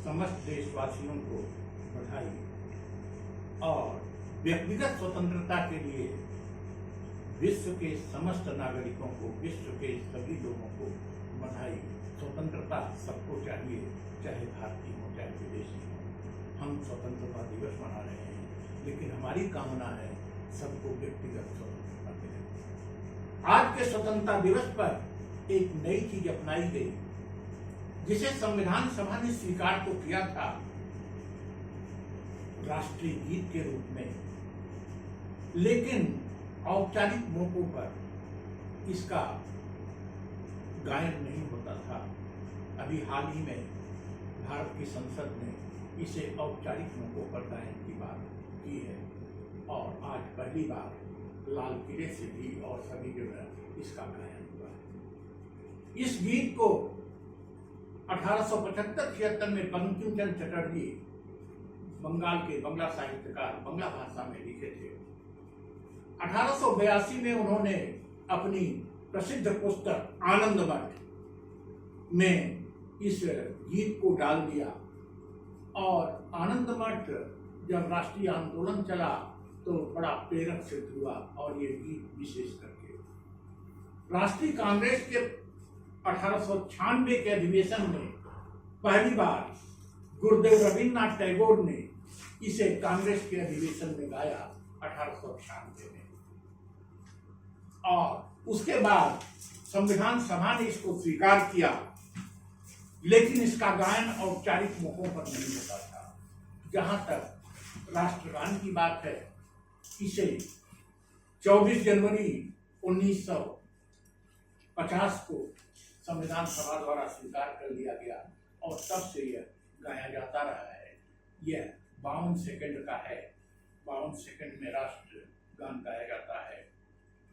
समस्त देशवासियों को बधाई और व्यक्तिगत स्वतंत्रता के लिए विश्व के समस्त नागरिकों को, विश्व के सभी लोगों को बधाई। स्वतंत्रता सबको चाहिए, चाहे भारतीय हो चाहे विदेशी हो। हम स्वतंत्रता दिवस मना रहे हैं, लेकिन हमारी कामना है सबको व्यक्तिगत स्वतंत्रता मिले। आज के स्वतंत्रता दिवस पर एक नई चीज अपनाई गई, जिसे संविधान सभा ने स्वीकार तो किया था राष्ट्रीय गीत के रूप में, लेकिन औपचारिक मौकों पर इसका गायन नहीं होता था। अभी हाल ही में भारत की संसद ने इसे औपचारिक मौकों पर गायन की बात की है और आज पहली बार लाल किले से भी और सभी जगह इसका गायन हुआ। इस गीत को 1875-76 में बंकिम चंद्र चटर्जी बंगाल के बंगला साहित्यकार बंगला भाषा में लिखे थे। 1882 में उन्होंने अपनी प्रसिद्ध पुस्तक आनंद मठ में इस गीत को डाल दिया और आनंद मठ जब राष्ट्रीय आंदोलन चला तो बड़ा प्रेरक सिद्ध हुआ और ये गीत विशेष करके राष्ट्रीय कांग्रेस के 1896 के अधिवेशन में पहली बार गुरुदेव रविन्द्रनाथ टैगोर ने इसे कांग्रेस के अधिवेशन में गाया 1896 में, और उसके बाद संविधान सभा ने इसको स्वीकार किया, लेकिन इसका गायन औपचारिक मौकों पर नहीं होता था। जहां तक राष्ट्रगान की बात है, इसे 24 जनवरी 1950 को संविधान सभा द्वारा स्वीकार कर लिया गया और तब से यह गाया जाता रहा है। यह 52 सेकंड का है। 52 सेकंड में राष्ट्र गान गाया जाता है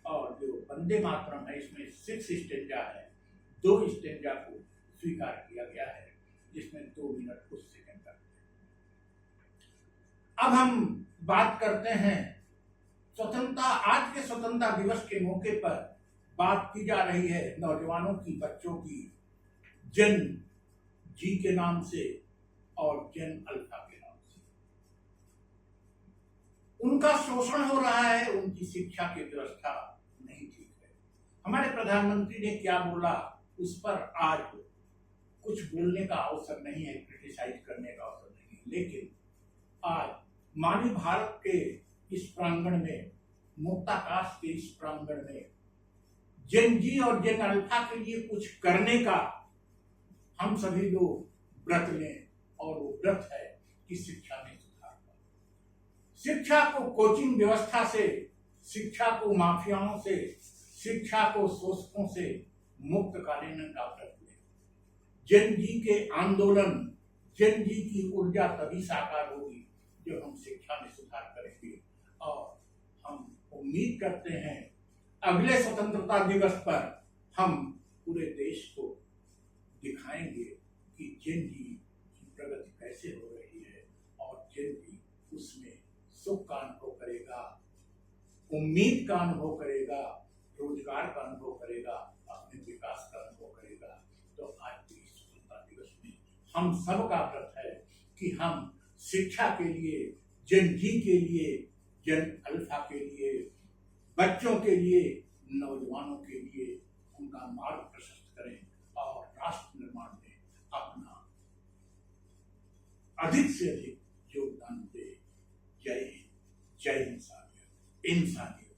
और जो वंदे मातरम है इसमें 6 स्टेंजा है। 2 स्टेंजा को स्वीकार किया गया है, जिसमें 2 मिनट कुछ सेकंड लगते हैं। अब हम बात करते हैं स्वतंत्रता। आज के स्वतंत्रता दिवस के मौके पर बात की जा रही है नौजवानों की, बच्चों की, जन जी के नाम से और जन अल्फा के नाम से। उनका शोषण हो रहा है, उनकी शिक्षा की व्यवस्था नहीं ठीक है। हमारे प्रधानमंत्री ने क्या बोला उस पर आज कुछ बोलने का अवसर नहीं है, क्रिटिसाइज करने का अवसर नहीं है, लेकिन आज मानव भारत के इस प्रांगण में, मुक्ताकाश के इस प्रांगण में जन जी और जन अल्फा के लिए कुछ करने का हम सभी लोग व्रत लें, और वो व्रत है कि शिक्षा में सुधार करें। शिक्षा को कोचिंग व्यवस्था से, शिक्षा को माफियाओं से, शिक्षा को शोषकों से मुक्त कराने का व्रत लें। जन जी के आंदोलन, जन जी की ऊर्जा तभी साकार होगी जो हम शिक्षा में सुधार करेंगे। और हम उम्मीद करते हैं अगले स्वतंत्रता दिवस पर हम पूरे देश को दिखाएंगे कि जन जी की प्रगति कैसे हो रही है और जन जी उसमें सुख का अनुभव करेगा, उम्मीद का अनुभव करेगा, रोजगार का अनुभव करेगा, अपने विकास का अनुभव करेगा। तो आज के स्वतंत्रता दिवस में हम सबका व्रत है कि हम शिक्षा के लिए, जन जी के लिए, जन अल्फा के लिए, बच्चों के लिए, नौजवानों के लिए उनका मार्ग प्रशस्त करें और राष्ट्र निर्माण में अपना अधिक से अधिक योगदान दें। जय हिंद, जय इंसानियत।